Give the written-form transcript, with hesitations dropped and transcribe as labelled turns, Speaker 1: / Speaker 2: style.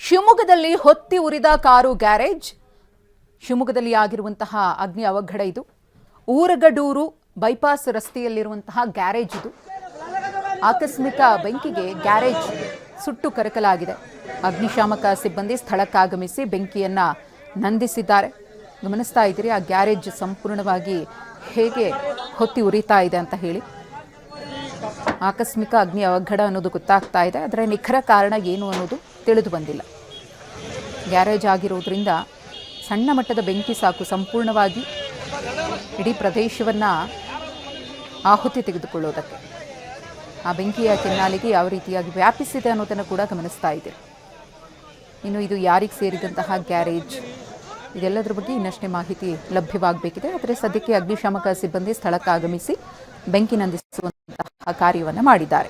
Speaker 1: ಶಿವಮೊಗ್ಗದಲ್ಲಿ ಹೊತ್ತಿ ಉರಿದ car garage. ಶಿವಮೊಗ್ಗದಲ್ಲಿ ಆಗಿರುವಂತಹ ಅಗ್ನಿ ಅವಘಡ ಇದು. ಊರಗಡೂರು ಬೈಪಾಸ್ ರಸ್ತೆಯಲ್ಲಿರುವಂತಹ ಗ್ಯಾರೇಜ್ ಇದು. ಆಕಸ್ಮಿಕ ಬೆಂಕಿಗೆ ಗ್ಯಾರೇಜ್ ಸುಟ್ಟು ಕರಕಲಾಗಿದೆ. ಅಗ್ನಿಶಾಮಕ ಸಿಬ್ಬಂದಿ ಸ್ಥಳಕ್ಕಾಗಮಿಸಿ ಬೆಂಕಿಯನ್ನ ನಂದಿಸಿದ್ದಾರೆ. ಗಮನಿಸ್ತಾ ಇದ್ದೀರಿ ಆ ಗ್ಯಾರೇಜ್ ಸಂಪೂರ್ಣವಾಗಿ ಹೇಗೆ ಹೊತ್ತಿ ಉರಿತಾ ಇದೆ ಅಂತ ಹೇಳಿ. ಆಕಸ್ಮಿಕ ಅಗ್ನಿ ಅವಘಡ ಅನ್ನೋದು ಗೊತ್ತಾಗ್ತಾ ಇದೆ. ಅದರ ನಿಖರ ಕಾರಣ ಏನು ಅನ್ನೋದು ತಿಳಿದು ಬಂದಿಲ್ಲ. ಗ್ಯಾರೇಜ್ ಆಗಿರೋದ್ರಿಂದ ಸಣ್ಣ ಮಟ್ಟದ ಬೆಂಕಿ ಸಾಕು ಸಂಪೂರ್ಣವಾಗಿ ಇಡೀ ಪ್ರದೇಶವನ್ನು ಆಹುತಿ ತೆಗೆದುಕೊಳ್ಳೋದಕ್ಕೆ. ಆ ಬೆಂಕಿಯ ಕೆನ್ನಾಲಿಗೆ ಯಾವ ರೀತಿಯಾಗಿ ವ್ಯಾಪಿಸಿದೆ ಅನ್ನೋದನ್ನು ಕೂಡ ಗಮನಿಸ್ತಾ ಇದೆ. ಇನ್ನು ಇದು ಯಾರಿಗೆ ಸೇರಿದಂತಹ ಗ್ಯಾರೇಜ್, ಇದೆಲ್ಲದರ ಬಗ್ಗೆ ಇನ್ನಷ್ಟೇ ಮಾಹಿತಿ ಲಭ್ಯವಾಗಬೇಕಿದೆ. ಆದರೆ ಸದ್ಯಕ್ಕೆ ಅಗ್ನಿಶಾಮಕ ಸಿಬ್ಬಂದಿ ಸ್ಥಳಕ್ಕೆ ಆಗಮಿಸಿ ಬೆಂಕಿ ನಂದಿಸುವಂತಹ ಕಾರ್ಯವನ್ನು ಮಾಡಿದ್ದಾರೆ.